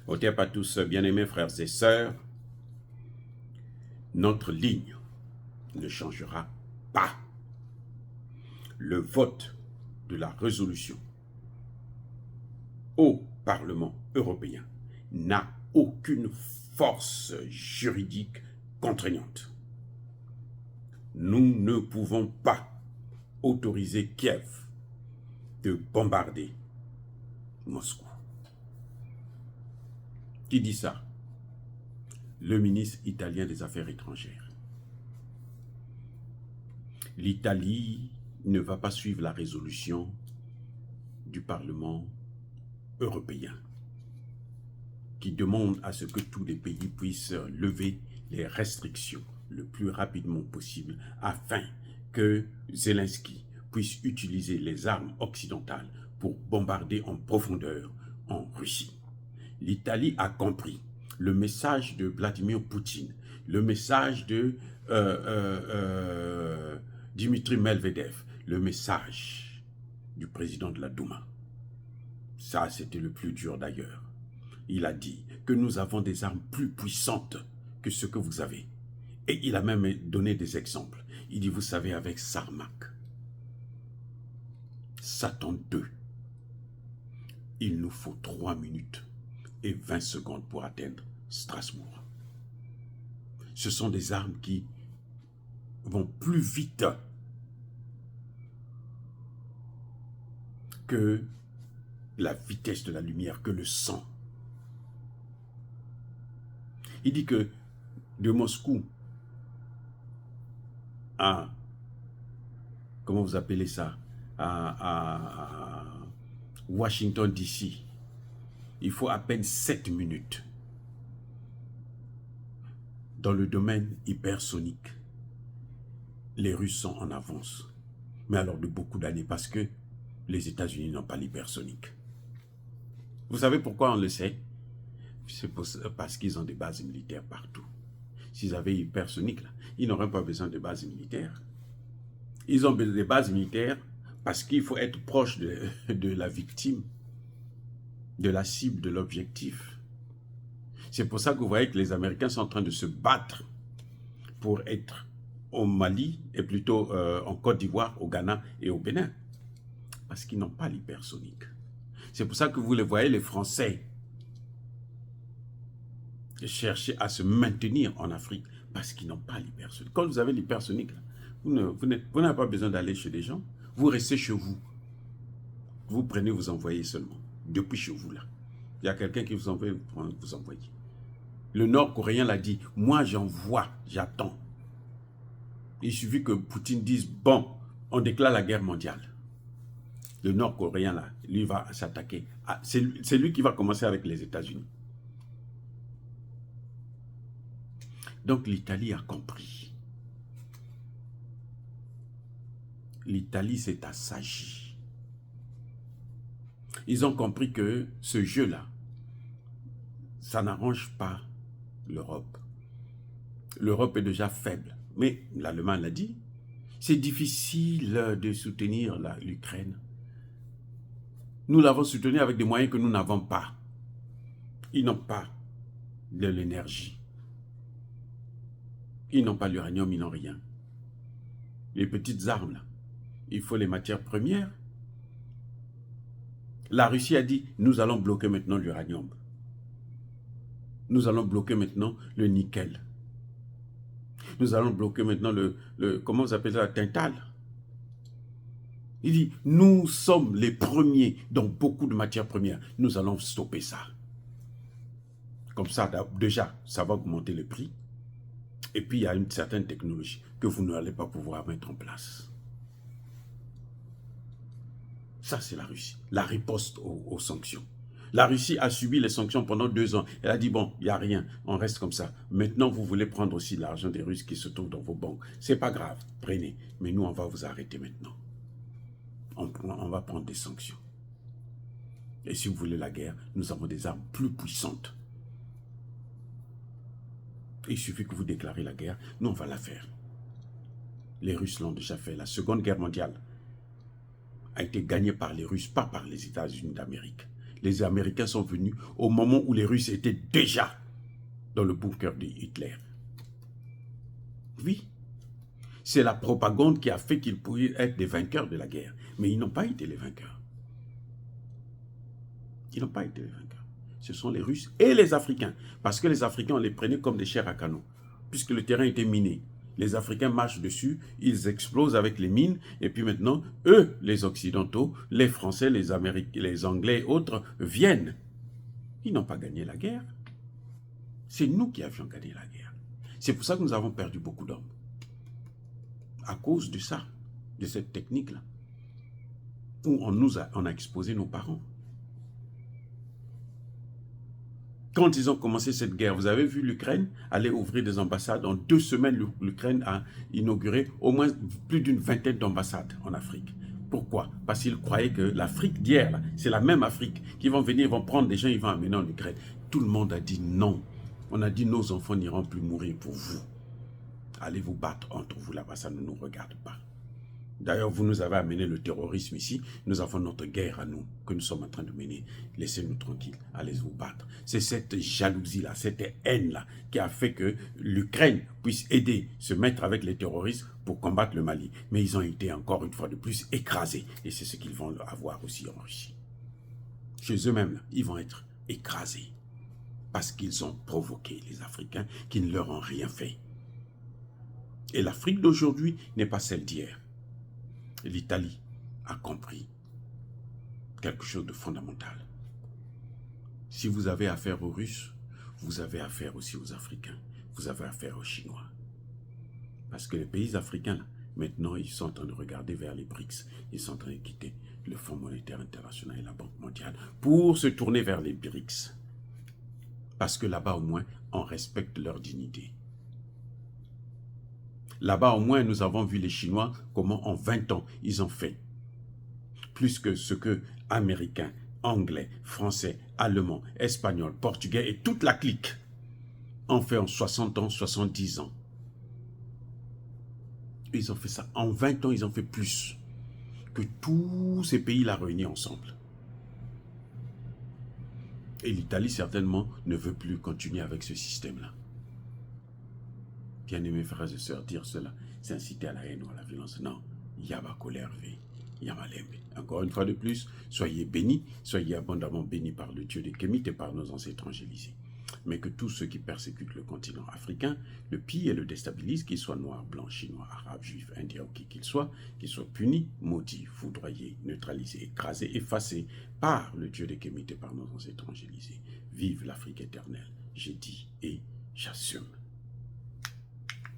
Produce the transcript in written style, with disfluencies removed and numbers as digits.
Au terme à tous, bien-aimés frères et sœurs, notre ligne ne changera pas. Le vote de la résolution au Parlement européen n'a aucune force juridique contraignante. Nous ne pouvons pas autoriser Kiev de bombarder Moscou. Qui dit ça? Le ministre italien des Affaires étrangères. L'Italie ne va pas suivre la résolution du Parlement européen qui demande à ce que tous les pays puissent lever les restrictions le plus rapidement possible afin que Zelensky puisse utiliser les armes occidentales pour bombarder en profondeur en Russie. L'Italie a compris le message de Vladimir Poutine, le message de Dimitri Medvedev, le message du président de la Douma. Ça, c'était le plus dur d'ailleurs. Il a dit que nous avons des armes plus puissantes que ce que vous avez. Et il a même donné des exemples. Il dit, vous savez, avec Sarmak, Satan 2, il nous faut 3 minutes et 20 secondes pour atteindre Strasbourg. Ce sont des armes qui vont plus vite que la vitesse de la lumière, que le sang. Il dit que de Moscou à, comment vous appelez ça, à Washington DC, il faut à peine 7 minutes. Dans le domaine hypersonique, les Russes sont en avance. Mais alors de beaucoup d'années, parce que les États-Unis n'ont pas l'hypersonique. Vous savez pourquoi on le sait? C'est parce qu'ils ont des bases militaires partout. S'ils avaient hypersonique, là, ils n'auraient pas besoin de bases militaires. Ils ont besoin des bases militaires parce qu'il faut être proche de la victime, de la cible, de l'objectif. C'est pour ça que vous voyez que les Américains sont en train de se battre pour être au Mali, et plutôt en Côte d'Ivoire, au Ghana et au Bénin. Parce qu'ils n'ont pas l'hypersonique. C'est pour ça que vous les voyez, les Français, chercher à se maintenir en Afrique, parce qu'ils n'ont pas l'hypersonique. Quand vous avez l'hypersonique, vous n'avez pas besoin d'aller chez des gens, vous restez chez vous. Vous prenez, vous envoyez seulement, depuis chez vous là. Il y a quelqu'un qui vous envoie, vous envoyez. Le Nord-Coréen l'a dit, moi j'envoie, j'attends. Il suffit que Poutine dise, bon, on déclare la guerre mondiale. Le Nord-Coréen là, lui va s'attaquer. C'est lui qui va commencer avec les États-Unis. Donc l'Italie a compris. L'Italie s'est assagie. Ils ont compris que ce jeu-là, ça n'arrange pas l'Europe. L'Europe est déjà faible. Mais l'Allemagne l'a dit, c'est difficile de soutenir l'Ukraine. Nous l'avons soutenu avec des moyens que nous n'avons pas. Ils n'ont pas de l'énergie. Ils n'ont pas l'uranium, ils n'ont rien. Les petites armes, là, il faut les matières premières. La Russie a dit, nous allons bloquer maintenant l'uranium. Nous allons bloquer maintenant le nickel. Nous allons bloquer maintenant comment vous appelez ça, la tintale. Il dit, nous sommes les premiers dans beaucoup de matières premières. Nous allons stopper ça. Comme ça, déjà, ça va augmenter le prix. Et puis, il y a une certaine technologie que vous n'allez pas pouvoir mettre en place. Ça, c'est la Russie. La riposte aux sanctions. La Russie a subi les sanctions pendant 2 ans. Elle a dit, bon, il n'y a rien, on reste comme ça. Maintenant, vous voulez prendre aussi l'argent des Russes qui se trouve dans vos banques. C'est pas grave, prenez. Mais nous, on va vous arrêter maintenant. On va prendre des sanctions. Et si vous voulez la guerre, nous avons des armes plus puissantes. Il suffit que vous déclarez la guerre, nous on va la faire. Les Russes l'ont déjà fait. La Seconde Guerre mondiale a été gagnée par les Russes, pas par les États-Unis d'Amérique. Les Américains sont venus au moment où les Russes étaient déjà dans le bunker de Hitler. Oui, c'est la propagande qui a fait qu'ils pouvaient être des vainqueurs de la guerre. Mais ils n'ont pas été les vainqueurs. Ils n'ont pas été les vainqueurs. Ce sont les Russes et les Africains. Parce que les Africains, on les prenait comme des chairs à canon. Puisque le terrain était miné. Les Africains marchent dessus, ils explosent avec les mines. Et puis maintenant, eux, les Occidentaux, les Français, les Américains, les Anglais et autres, viennent. Ils n'ont pas gagné la guerre. C'est nous qui avions gagné la guerre. C'est pour ça que nous avons perdu beaucoup d'hommes. À cause de ça, de cette technique-là. Où on a exposé nos parents. Quand ils ont commencé cette guerre, vous avez vu l'Ukraine aller ouvrir des ambassades. En 2 semaines, l'Ukraine a inauguré au moins plus d'une vingtaine d'ambassades en Afrique. Pourquoi? Parce qu'ils croyaient que l'Afrique d'hier, c'est la même Afrique. Qu'ils vont venir, ils vont prendre des gens, ils vont amener en Ukraine. Tout le monde a dit non. On a dit nos enfants n'iront plus mourir pour vous. Allez vous battre entre vous là-bas, ça ne nous regarde pas. D'ailleurs, vous nous avez amené le terrorisme ici. Nous avons notre guerre à nous que nous sommes en train de mener. Laissez-nous tranquilles. Allez vous battre. C'est cette jalousie-là, cette haine-là qui a fait que l'Ukraine puisse aider, se mettre avec les terroristes pour combattre le Mali. Mais ils ont été encore une fois de plus écrasés. Et c'est ce qu'ils vont avoir aussi en Russie. Chez eux-mêmes, ils vont être écrasés. Parce qu'ils ont provoqué les Africains qui ne leur ont rien fait. Et l'Afrique d'aujourd'hui n'est pas celle d'hier. L'Italie a compris quelque chose de fondamental. Si vous avez affaire aux Russes, vous avez affaire aussi aux Africains. Vous avez affaire aux Chinois. Parce que les pays africains, là, maintenant, ils sont en train de regarder vers les BRICS. Ils sont en train de quitter le Fonds monétaire international et la Banque mondiale pour se tourner vers les BRICS. Parce que là-bas, au moins, on respecte leur dignité. Là-bas, au moins, nous avons vu les Chinois, comment en 20 ans, ils ont fait plus que ce que Américains, Anglais, Français, Allemands, Espagnols, Portugais et toute la clique ont fait en 60 ans, 70 ans. Ils ont fait ça. En 20 ans, ils ont fait plus que tous ces pays-là réunis ensemble. Et l'Italie, certainement, ne veut plus continuer avec ce système-là. Bien-aimés frères et sœurs, dire cela, c'est inciter à la haine ou à la violence. Non, Yaba Kolervé, Yamalembe. Encore une fois de plus, soyez bénis, soyez abondamment bénis par le Dieu des Kémites et par nos ancêtres angélisés. Mais que tous ceux qui persécutent le continent africain, le pillent et le déstabilisent, qu'ils soient noirs, blancs, chinois, arabes, juifs, indiens ou qui qu'ils soient punis, maudits, foudroyés, neutralisés, écrasés, effacés par le Dieu des Kémites et par nos ancêtres angélisés. Vive l'Afrique éternelle, j'ai dit et j'assume.